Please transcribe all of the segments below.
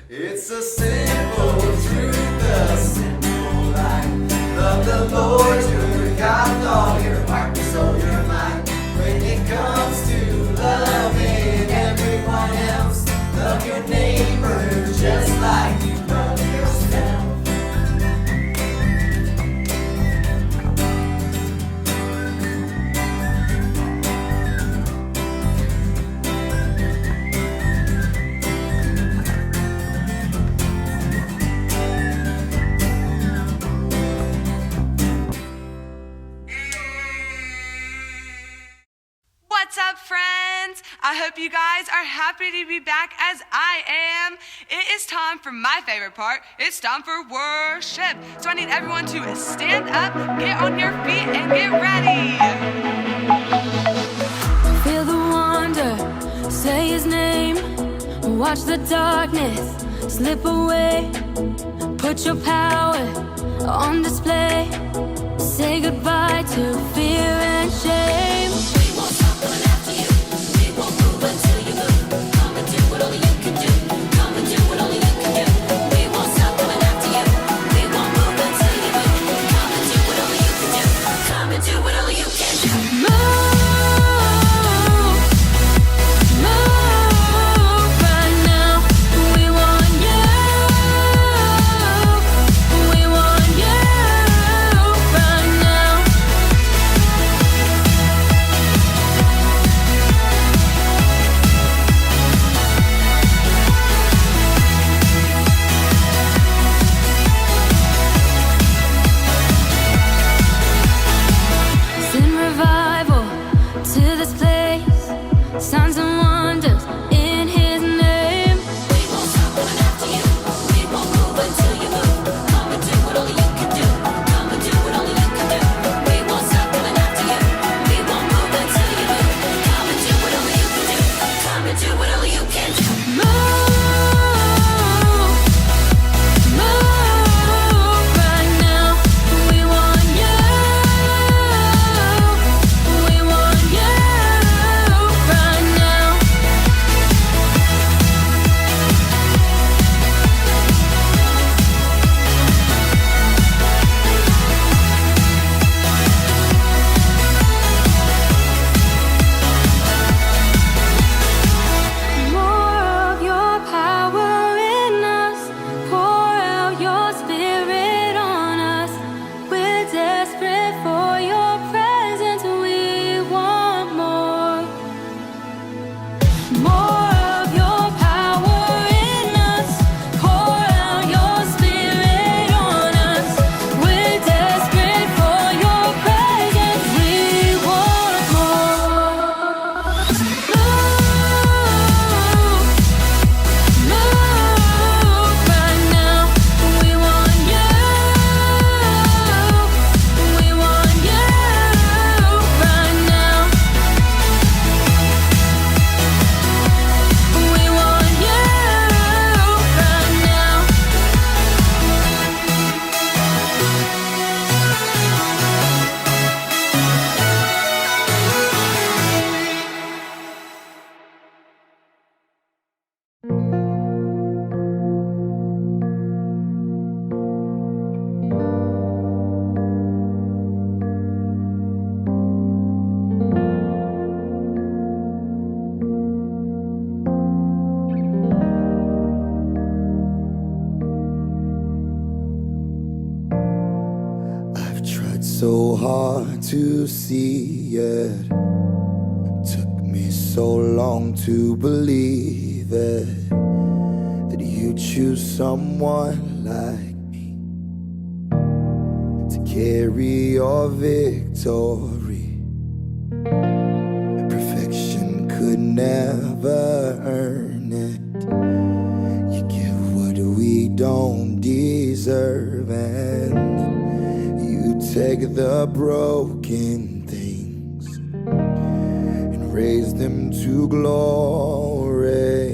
It's a simple truth, a simple life. Love the Lord your God with all your heart, your soul, your mind. When it comes to loving everyone else, love your neighbor just like you love yourself. What's up, friends? I hope you guys are happy to be back as I am. It is time for my favorite part. It's time for worship. So I need everyone to stand up, get on your feet, and get ready. Feel the wonder, say his name. Watch the darkness slip away. Put your power on display. Say goodbye to fear and shame. Until you move, come and do what only you can do. Come and do what only you can do. We won't stop coming after you. We won't move until you move. Come and do what only you can do. Come and do what only you can do. Move right now. We want you. We want you right now. Send revival to this place. Signs and wonders in his name. We won't stop coming after you. We won't move until you move. Come and do what only you can do. Come and do what only you can do. We won't stop coming after you. We won't move until you move. Come and do what only you can do. Come and do what only you can do. Move right now. We want you. We want you right now. More of your power in us. Pour out your spirit on us. We're desperate for your presence. We want more. More of your power in us. Pour out your spirit on us. We're desperate for your presence. We want more. Move right now. We want you. We want you right now. We want you right now. I've tried so hard to see it. Took me so long to believe it, that you choose someone like me to carry your victory. Perfection could never earn it. You give what we don't deserve, and you take the broken things and raise them to glory.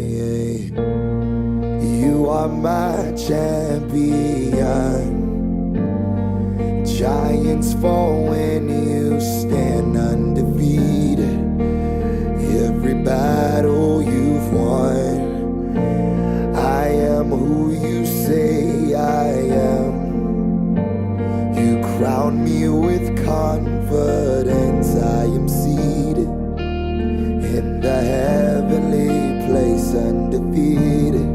You are my champion. Giants fall when you stand undefeated. Every battle you've won, I am who you say I am. You crown me with confidence. I am seated in the heavenly place, undefeated,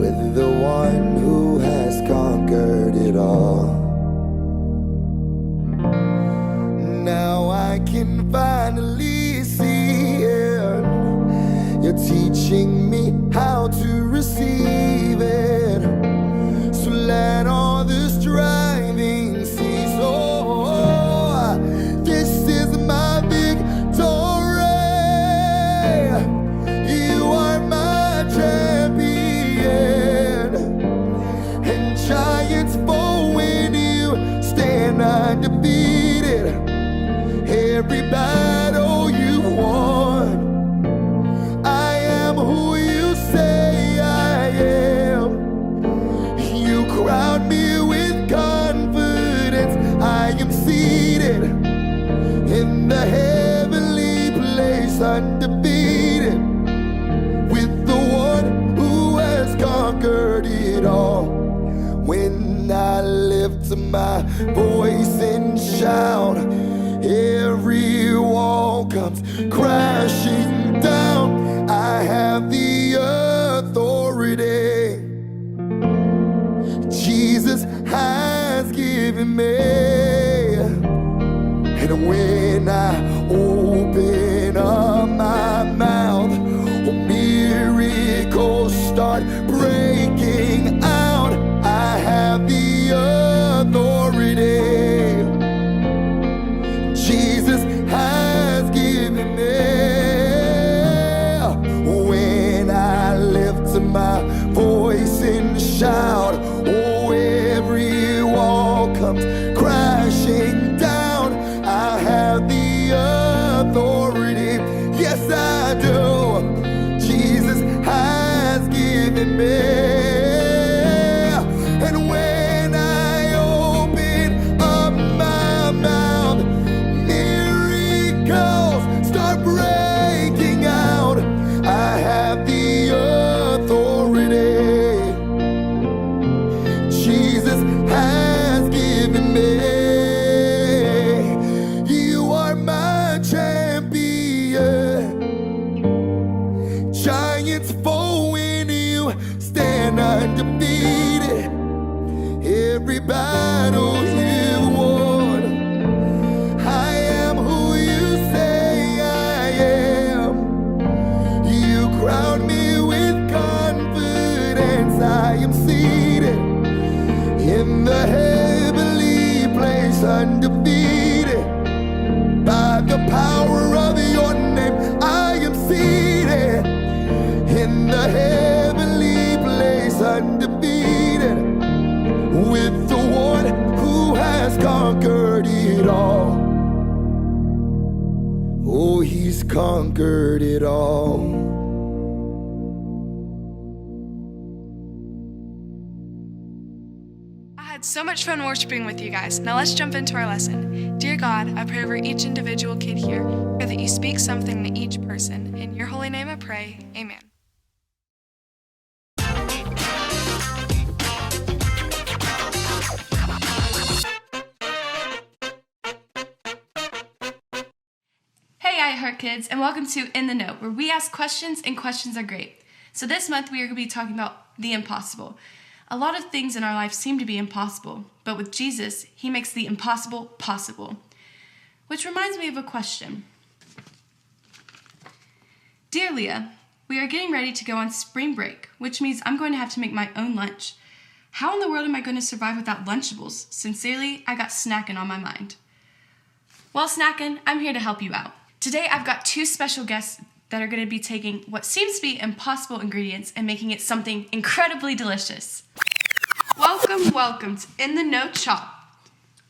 with the one who has conquered it all. Now I can finally see it. You're teaching me how to receive it. So let all the striving cease. Oh, this is my victory. You are my champion, and giants fall when you stand undefeated. Every battle you won, I am who you say I am. You crown me with confidence. I am seated in the heavenly place, undefeated, with the one who has conquered it all. When I lift my voice and shout, every wall comes crashing down. I have the authority Jesus has given me. And when I open up my mouth, miracles start breaking out. I have the authority Jesus has given me. When I lift my voice and shout, oh, every wall comes crashing down. I have the authority, yes I do. Jesus has given me. And when I open up my mouth, miracles start breaking out. I have the authority Jesus has given me. You are my champion. Giants fall when you stand undefeated. Every battle you won, I am who you say I am. You crown me with confidence. I am seated in the heavenly place, undefeated, by the power of your name. I am seated in the heavenly place, undefeated, with the one who has conquered it all. Oh, he's conquered it all. I had so much fun worshiping with you guys. Now let's jump into our lesson. Dear God, I pray over each individual kid here. Pray that you speak something to each person. In your holy name I pray. Amen. Hey, Heart Kidz, and welcome to In the Know, where we ask questions and questions are great. So this month we are going to be talking about the impossible. A lot of things in our life seem to be impossible, but with Jesus, he makes the impossible possible. Which reminds me of a question. Dear Leah, we are getting ready to go on spring break, which means I'm going to have to make my own lunch. How in the world am I going to survive without Lunchables? Sincerely, I got snacking on my mind. Well, snacking, I'm here to help you out. Today, I've got two special guests that are going to be taking what seems to be impossible ingredients and making it something incredibly delicious. Welcome to In the Know Chop.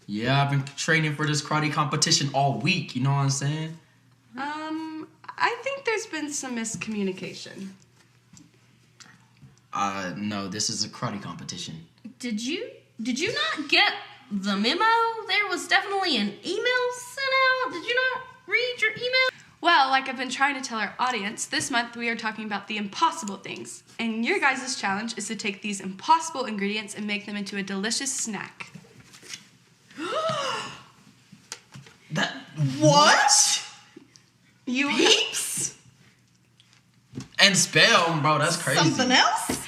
Yeah, I've been training for this karate competition all week, you know what I'm saying? I think there's been some miscommunication. No, this is a karate competition. Did you not get the memo? There was definitely an email sent out. Did you not read your email? Well, like I've been trying to tell our audience, this month we are talking about the impossible things. And your guys' challenge is to take these impossible ingredients and make them into a delicious snack. What? You Peeps? And spell, bro, that's crazy. Something else?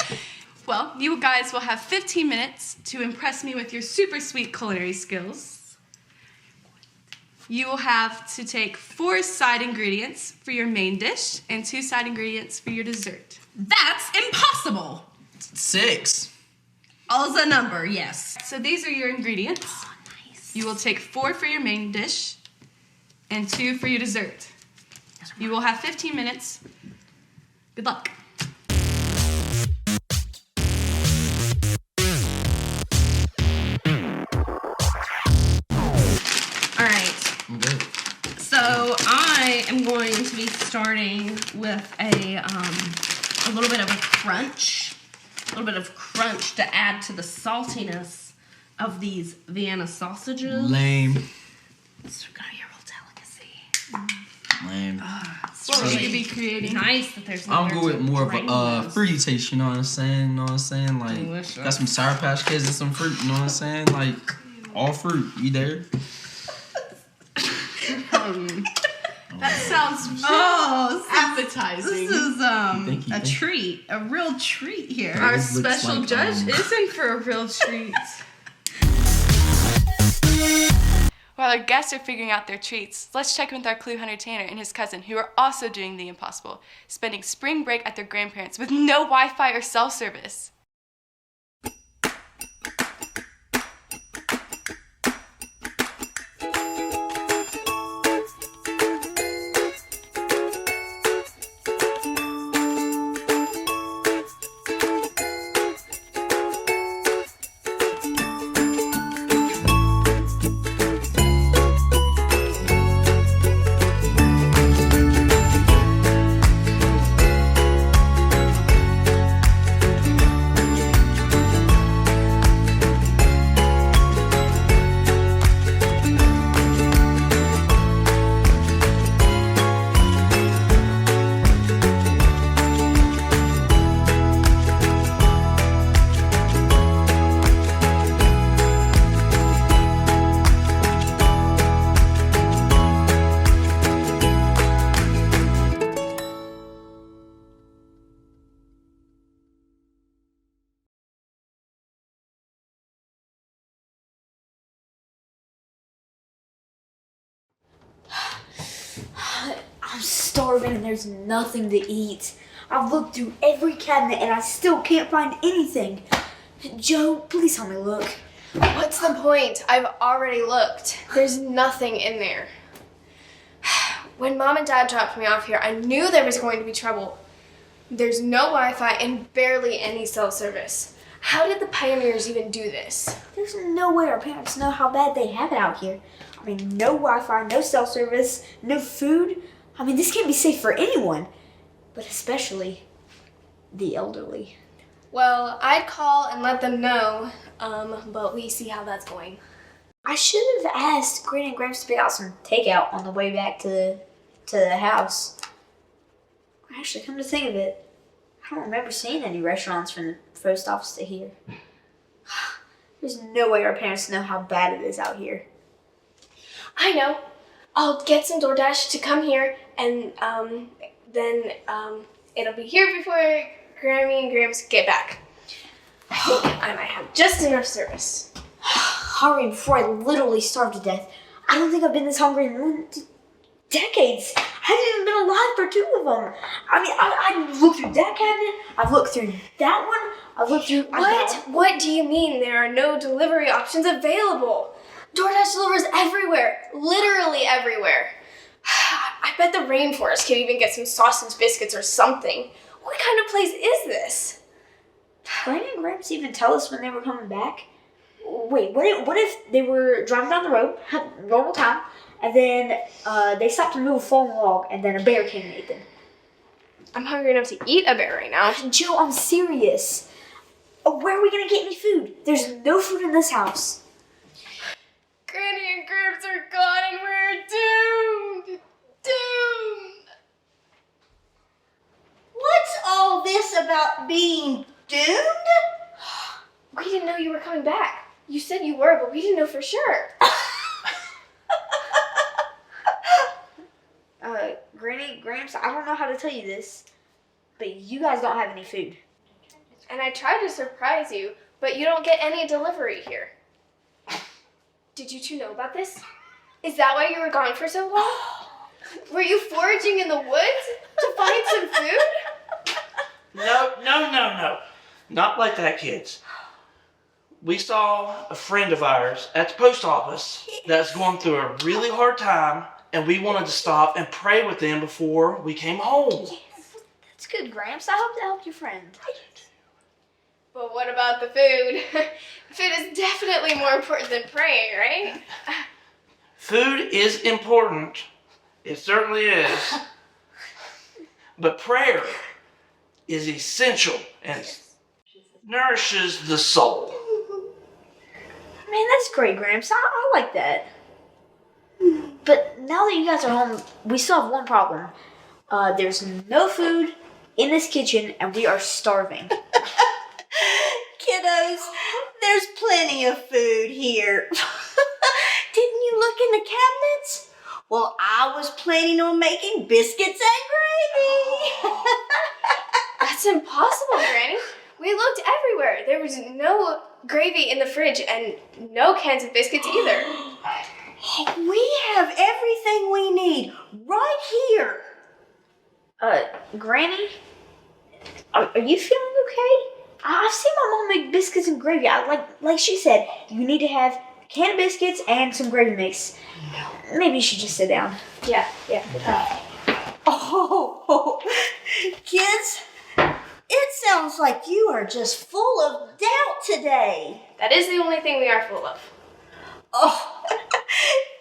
Well, you guys will have 15 minutes to impress me with your super sweet culinary skills. You will have to take 4 side ingredients for your main dish and 2 side ingredients for your dessert. That's impossible. 6. All's a number, yes. So these are your ingredients. Oh, nice. You will take 4 for your main dish and 2 for your dessert. You will have 15 minutes. Good luck. All right. I'm good. So I am going to be starting with a little bit of a crunch. A little bit of crunch to add to the saltiness of these Vienna sausages. Lame. It's gonna be a real delicacy. Lame. It's What will really you be creating? nice that there's I'm nowhere good with to more of drain a this. fruity taste, you know what I'm saying? You know what I'm saying? Like, Delicious. got some Sour Patch Kids and some fruit, you know what I'm saying? Like, all fruit. You there? That sounds Oh, appetizing. this is Thank you, a thank you. treat, a real treat here. Our This looks special like, judge is in for a real treat. While our guests are figuring out their treats, let's check in with our clue hunter Tanner and his cousin, who are also doing the impossible, spending spring break at their grandparents' with no Wi-Fi or cell service. I'm starving and there's nothing to eat. I've looked through every cabinet and I still can't find anything. Joe, please help me look. What's the point? I've already looked. There's nothing in there. When Mom and Dad dropped me off here, I knew there was going to be trouble. There's no Wi-Fi and barely any cell service. How did the pioneers even do this? There's no way our parents know how bad they have it out here. I mean, no Wi-Fi, no cell service, no food. I mean, this can't be safe for anyone, but especially the elderly. Well, I'd call and let them know, but we see how that's going. I should have asked Granny and Gramps to pick out some takeout on the way back to the house. Actually, come to think of it, I don't remember seeing any restaurants from the post office to here. There's no way our parents know how bad it is out here. I know. I'll get some DoorDash to come here, and then it'll be here before Grammy and Gramps get back. I think I might have just enough service. Hurry before I literally starve to death. I don't think I've been this hungry in decades. I haven't even been alive for 2 of them. I mean, I looked through that cabinet. I've looked through that one. I've looked through... What do you mean there are no delivery options available? DoorDash delivers everywhere. Literally everywhere. I bet the rainforest can even get some sausage biscuits or something. What kind of place is this? Granny and Gramps even tell us when they were coming back. Wait, what if they were driving down the road, had normal time, and then they stopped to move a fallen log, and then a bear came and ate them? I'm hungry enough to eat a bear right now. Joe, I'm serious. Where are we gonna get any food? There's no food in this house. Granny and Gramps are gone and we're doomed. Doomed. What's all this about being doomed? We didn't know you were coming back. You said you were, but we didn't know for sure. Granny, Gramps, I don't know how to tell you this, but you guys don't have any food. And I tried to surprise you, but you don't get any delivery here. Did you two know about this? Is that why you were gone for so long? Were you foraging in the woods to find some food? No. Not like that, kids. We saw a friend of ours at the post office that's going through a really hard time, and we wanted to stop and pray with them before we came home. That's good, Gramps. I hope to help your friend. But what about the food? Food is definitely more important than praying, right? Food is important. It certainly is. But prayer is essential and nourishes the soul. Man, that's great, Gramps. I like that. But now that you guys are home, we still have one problem. There's no food in this kitchen, and we are starving. Kiddos, there's plenty of food here. Didn't you look in the cabinets? Well, I was planning on making biscuits and gravy. That's impossible, Granny. We looked everywhere. There was no gravy in the fridge and no cans of biscuits either. We have everything we need right here. Granny? Are you feeling okay? I've seen my mom make biscuits and gravy. Like she said, you need to have a can of biscuits and some gravy mix. Maybe you should just sit down. Yeah. Oh, kids, it sounds like you are just full of doubt today. That is the only thing we are full of. Oh,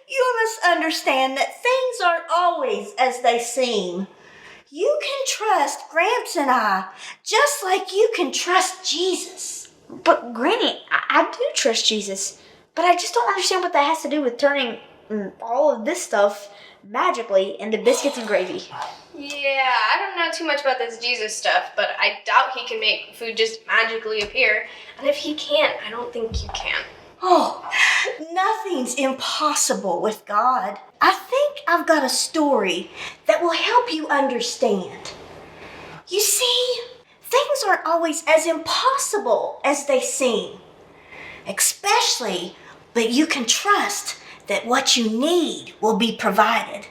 you must understand that things aren't always as they seem. You can trust Gramps and I, just like you can trust Jesus. But Granny, I do trust Jesus. But I just don't understand what that has to do with turning all of this stuff magically into biscuits and gravy. Yeah, I don't know too much about this Jesus stuff, but I doubt he can make food just magically appear. And if he can't, I don't think you can. Oh, nothing's impossible with God. I think I've got a story that will help you understand. You see, things aren't always as impossible as they seem. Especially, but you can trust that what you need will be provided.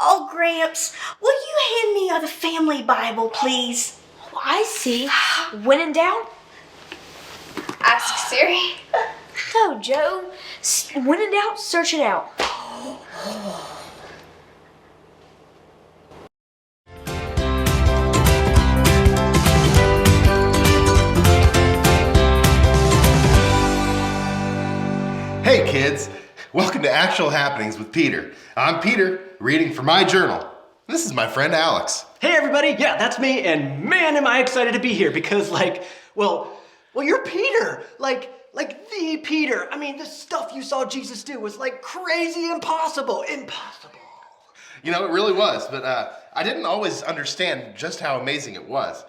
Oh, Gramps, will you hand me the family Bible, please? Oh, I see. When in doubt, Ask Siri. no, Joe. When in doubt, search it out. Hey kids, welcome to Actual Happenings with Peter. I'm Peter, reading from my journal. This is my friend Alex. Hey everybody, yeah, that's me, and man am I excited to be here because well, you're Peter, like the Peter. I mean, the stuff you saw Jesus do was like crazy impossible. You know, it really was, but I didn't always understand just how amazing it was.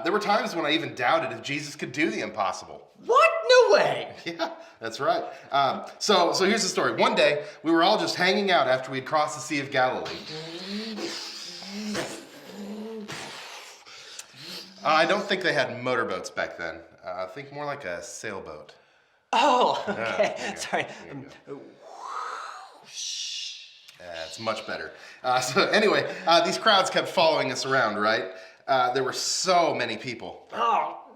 There were times when I even doubted if Jesus could do the impossible. What? No way. Yeah, that's right. So here's the story. One day, we were all just hanging out after we'd crossed the Sea of Galilee. I don't think they had motorboats back then. I think more like a sailboat. Oh, okay. Sorry. It's much better. So anyway, these crowds kept following us around, right? There were so many people.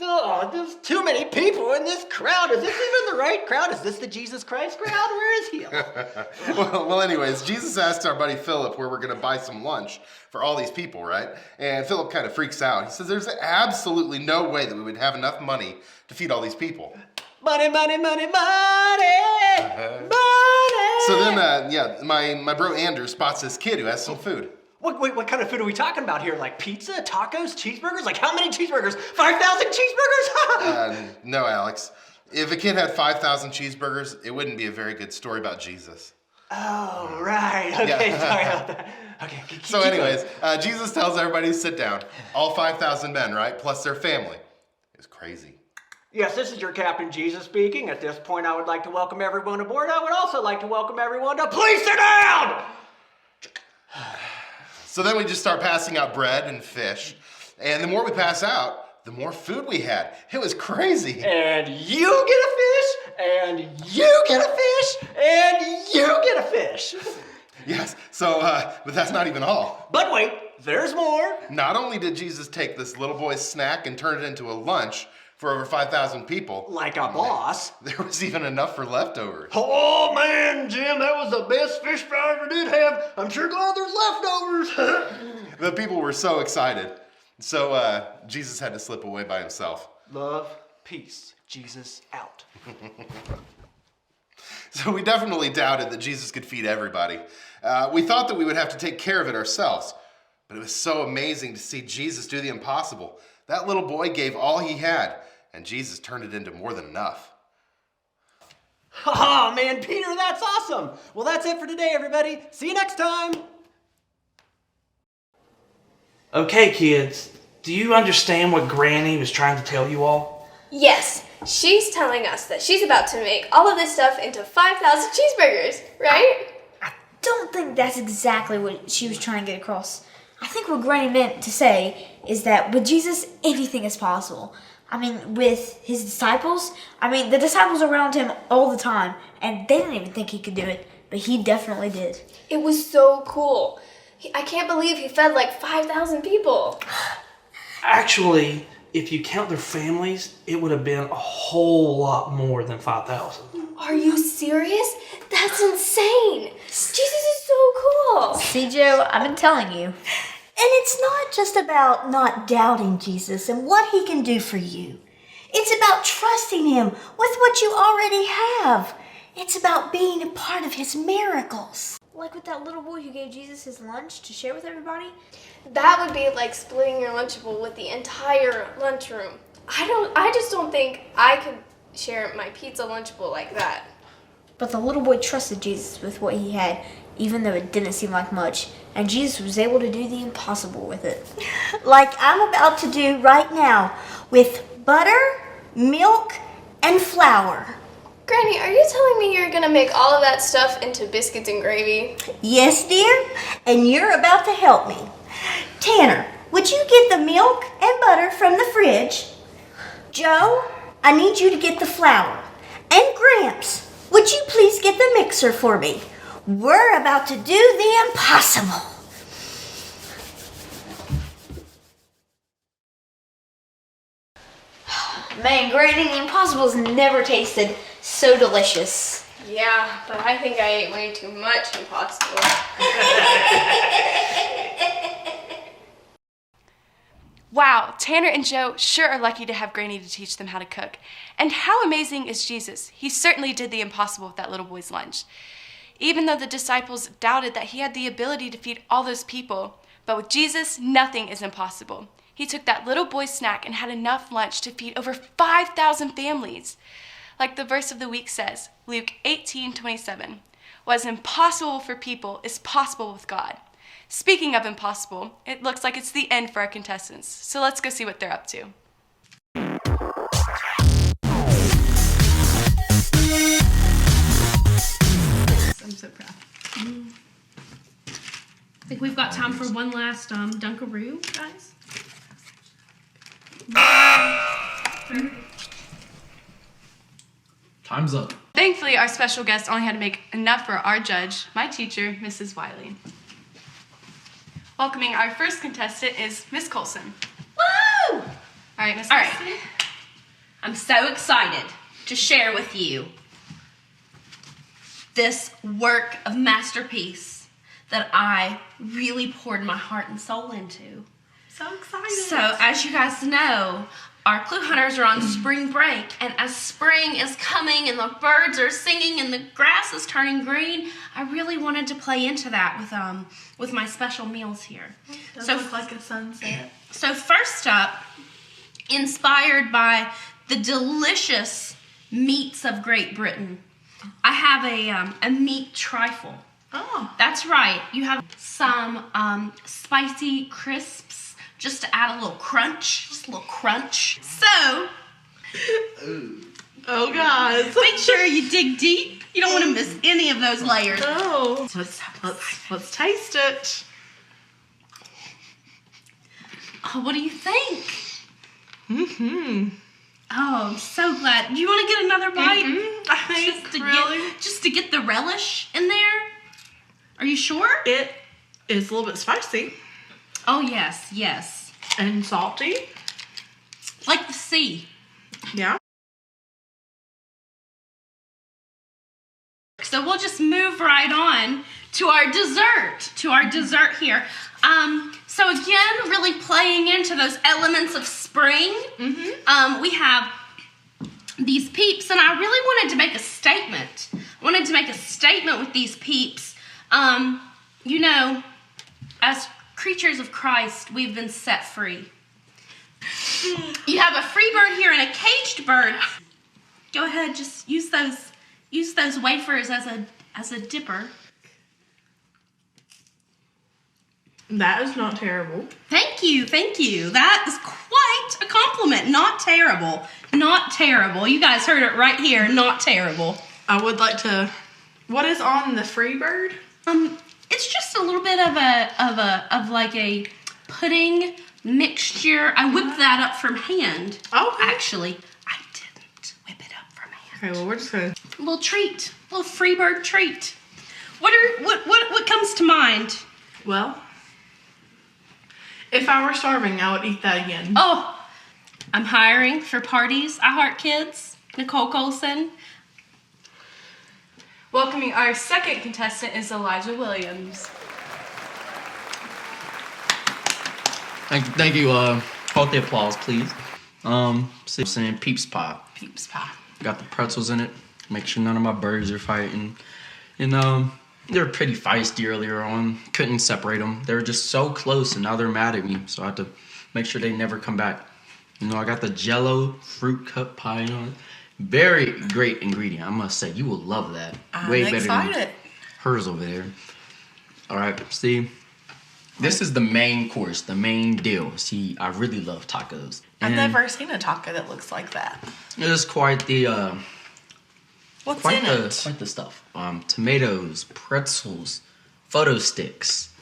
Oh, there's too many people in this crowd. Is this even the right crowd? Is this the Jesus Christ crowd? Where is he? Well, anyways, Jesus asked our buddy Philip where we're going to buy some lunch for all these people, right? And Philip kind of freaks out. He says there's absolutely no way that we would have enough money to feed all these people. Money. So then, my bro Andrew spots this kid who has some food. What kind of food are we talking about here? Like pizza, tacos, cheeseburgers? Like how many cheeseburgers? 5,000 cheeseburgers? No, Alex. If a kid had 5,000 cheeseburgers, it wouldn't be a very good story about Jesus. Oh, right. Okay, Yeah. sorry about that. Okay. So anyways, Jesus tells everybody to sit down. All 5,000 men, right? Plus their family. It was crazy. Yes, this is your Captain Jesus speaking. At this point, I would like to welcome everyone aboard. I would also like to welcome everyone to please sit down! So then we just start passing out bread and fish. And the more we pass out, the more food we had. It was crazy. And you get a fish, and you get a fish, and you get a fish. Yes, so, but that's not even all. But wait, there's more. Not only did Jesus take this little boy's snack and turn it into a lunch for over 5,000 people. Like a boss. There was even enough for leftovers. Oh man, Jim, that was the best fish fry I ever did have. I'm sure glad there's leftovers. The people were so excited. So Jesus had to slip away by himself. Love, peace, Jesus out. So we definitely doubted that Jesus could feed everybody. We thought that we would have to take care of it ourselves. But it was so amazing to see Jesus do the impossible. That little boy gave all he had, and Jesus turned it into more than enough. Oh man, Peter, that's awesome. Well, that's it for today, everybody. See you next time. Okay, kids, do you understand what Granny was trying to tell you all? Yes, she's telling us that she's about to make all of this stuff into 5,000 cheeseburgers, right? I don't think that's exactly what she was trying to get across. I think what Granny meant to say is that with Jesus, anything is possible. I mean, with his disciples, the disciples around him all the time, and they didn't even think he could do it, but he definitely did. It was so cool. I can't believe he fed like 5,000 people. Actually, if you count their families, it would have been a whole lot more than 5,000. Are you serious? That's insane. Jesus is so cool. See, Joe, I've been telling you. And it's not just about not doubting Jesus and what he can do for you. It's about trusting him with what you already have. It's about being a part of his miracles. Like with that little boy who gave Jesus his lunch to share with everybody? That would be like splitting your Lunchable with the entire lunchroom. I just don't think I could share my pizza Lunchable like that. But the little boy trusted Jesus with what he had, even though it didn't seem like much. And Jesus was able to do the impossible with it. Like I'm about to do right now with butter, milk, and flour. Granny, are you telling me you're gonna make all of that stuff into biscuits and gravy? Yes, dear, and you're about to help me. Tanner, would you get the milk and butter from the fridge? Joe, I need you to get the flour. And Gramps, would you please get the mixer for me? We're about to do the impossible. Man, Granny, the impossible's never tasted so delicious. Yeah, but I think I ate way too much Impossible. Wow, Tanner and Joe sure are lucky to have Granny to teach them how to cook. And how amazing is Jesus? He certainly did the impossible with that little boy's lunch. Even though the disciples doubted that he had the ability to feed all those people, but with Jesus, nothing is impossible. He took that little boy's snack and had enough lunch to feed over 5,000 families. Like the verse of the week says, Luke 18:27, what is impossible for people is possible with God. Speaking of impossible, it looks like it's the end for our contestants. So let's go see what they're up to. I'm so proud. I think we've got time for one last Dunkaroo, guys. Time's up. Thankfully, our special guest only had to make enough for our judge, my teacher, Mrs. Wiley. Welcoming our first contestant is Miss Colson. Woo! All right, Miss All Colson. right. I'm so excited to share with you this work of masterpiece that I really poured my heart and soul into. So excited. So, as you guys know, our clue hunters are on spring break, and as spring is coming and the birds are singing and the grass is turning green, I really wanted to play into that with my special meals here. Does look like a sunset. So first up, inspired by the delicious meats of Great Britain, I have a meat trifle. Oh. That's right. You have some spicy crisps just to add a little crunch. Just a little crunch. So, Oh, guys. make sure you dig deep. You don't want to miss any of those layers. Oh. Let's taste it. Oh, what do you think? Mm-hmm. Oh, I'm so glad. Do you want to get another bite? Mm-hmm. I think Just to get the relish in there? Are you sure? it is a little bit spicy Oh, yes, yes. and salty. Like the sea. Yeah. So we'll just move right on to our dessert here. So again, really playing into those elements of spring. We have these peeps, and I really wanted to make a statement. I wanted to make a statement with these peeps. You know, as creatures of Christ, we've been set free. You have a free bird here and a caged bird. Go ahead, just use those wafers as a dipper. That is not terrible. Thank you. That is quite a compliment. Not terrible. Not terrible. You guys heard it right here. Not terrible. I would like to. What is on the free bird? It's just a little bit of a pudding mixture. I whipped that up from hand. Oh, okay. Actually, I didn't whip it up from hand. Okay, well we're just gonna. A little treat, a little free bird treat. What comes to mind? Well, if I were starving, I would eat that again. Oh, I'm hiring for parties. I Heart Kidz. Nicole Colson. Welcoming our second contestant is Elijah Williams. Thank you. Hold the applause, please. Saying Peeps Pie. Peeps pie. Got the pretzels in it. Make sure none of my birds are fighting. And they were pretty feisty earlier on. Couldn't separate them. They were just so close, and now they're mad at me. So I had to make sure they never come back. You know, I got the Jello fruit cup pie. You know, very great ingredient. I must say, you will love that. I'm Way excited. better than hers over there. All right, see. This is the main course, the main deal. See, I really love tacos. I've And never seen a taco that looks like that. it is quite the What's quite in it? the stuff. Tomatoes, pretzels, photo sticks,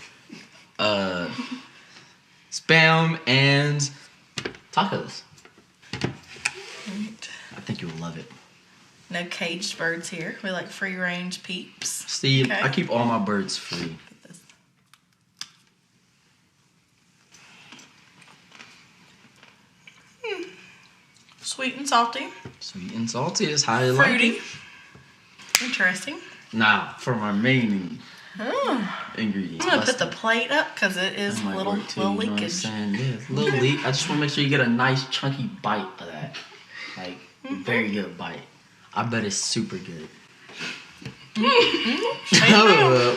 spam, and tacos. I think you'll love it. No caged birds here. We like free range peeps. See, Okay. I keep all my birds free. Sweet and salty. Sweet and salty is how you like Fruity. it. Interesting. Now, for my main Oh. ingredients. I'm gonna let's- put the plate up because it is that might little work too, little you know what I'm leakage. saying? Yeah, it's a little leak. I just want to make sure you get a nice chunky bite of that. Like, very good bite. I bet it's super good.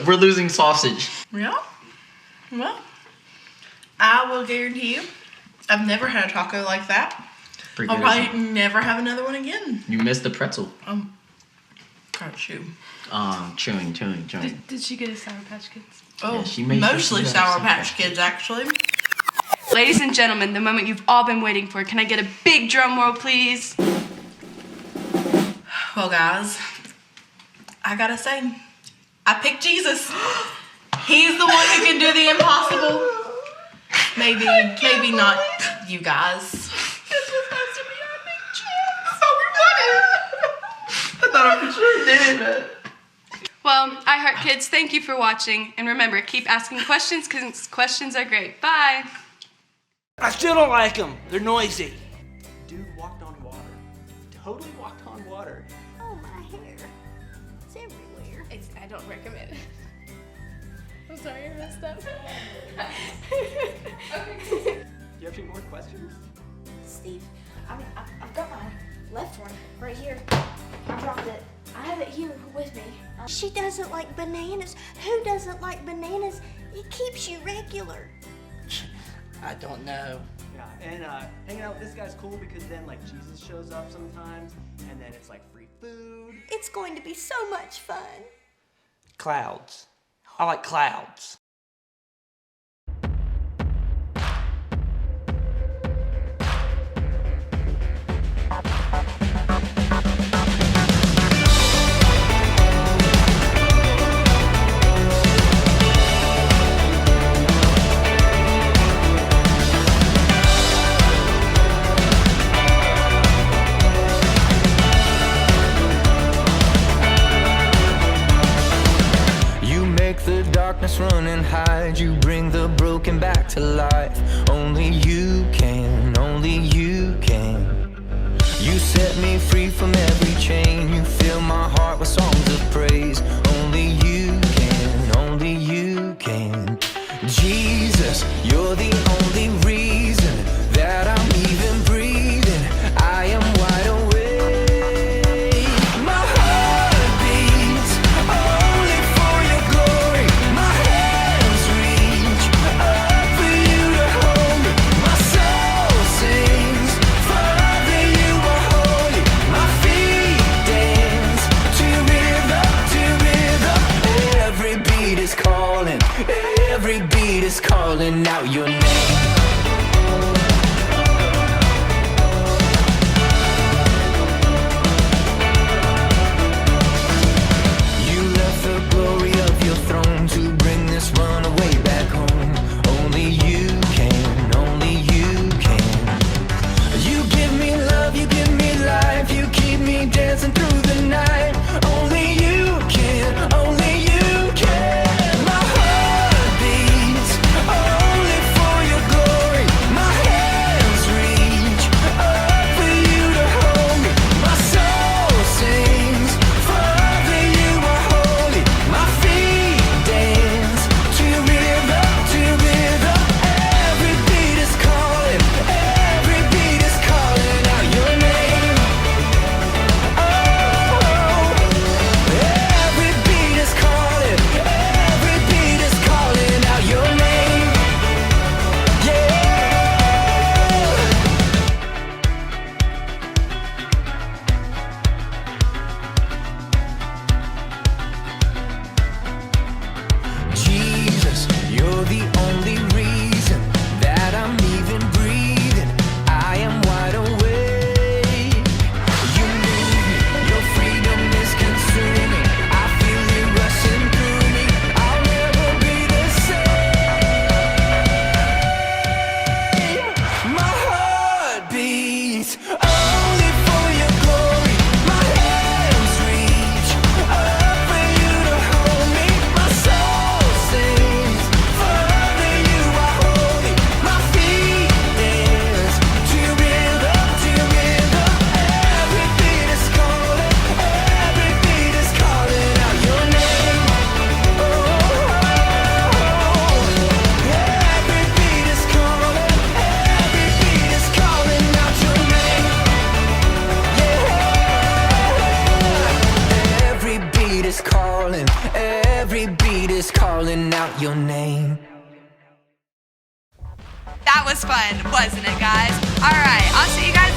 We're losing sausage. Yeah. Well, I will guarantee you, I've never had a taco like that. Pretty I'll good, probably isn't never have another one again. it? You missed the pretzel. Can't chew. Chewing. Did she get a Sour Patch Kids? Oh, Yeah, she made sure mostly she got Sour some Patch Patch Kids, actually. Ladies and gentlemen, the moment you've all been waiting for. Can I get a big drum roll, please? Well, guys, I gotta say, I picked Jesus. He's the one who can do the impossible. Maybe not you guys. This was supposed to be our big chance. I thought I for sure did. Well, I Heart Kids, thank you for watching. And remember, keep asking questions because questions are great. Bye. I still don't like them. They're noisy. Dude walked on water. Totally walked on water. Oh, my hair. It's everywhere. I don't recommend it. I'm sorry, I messed up. You have any more questions? Steve, I've got my left one right here. I dropped it. I have it here with me. She doesn't like bananas. Who doesn't like bananas? It keeps you regular. I don't know. Yeah, and hanging out with this guy's cool because then like Jesus shows up sometimes, and then it's like free food. It's going to be so much fun. Clouds. I like clouds. Run and hide, you bring the broken back to life. Only you can, only you can. You set me free from every chain. You fill my heart with songs of praise. Only you can, only you can. Jesus, you're the only reason that I'm even breathing. I am wide awake. My heart beats only for your glory. My hands reach up for you to hold me. My soul sings, Father, you are holy. My feet dance to rhythm. Every beat is calling, every beat is calling out your name. You left the glory of your throne to bring this runaway back home. Only you can, only you can. You give me love, you give me life, you keep me dancing through the night. Only you can, only you can. My heart beats only for your glory. My hands reach up for you to hold me. My soul sings, Father, you are holy. My feet dance to rhythm. Every beat is calling, every beat is calling out your name. Oh, every beat is calling, every beat is calling out your name. Yeah. Jesus, you're the only reason that I'm even breathing. I am wide awake. You move me, your freedom is consuming. I feel it rushing through me. I'll never be the same. My heart beats only for your glory. My hands reach up for you to hold me. My soul sings, Father, you are holy. My feet dance to rhythm. Every beat is calling, every beat is calling out your name. Oh, every beat is calling, every beat is calling out your name. Yeah. Every beat is calling, every beat is calling out your name. That was fun, wasn't it, guys? All right, I'll see you guys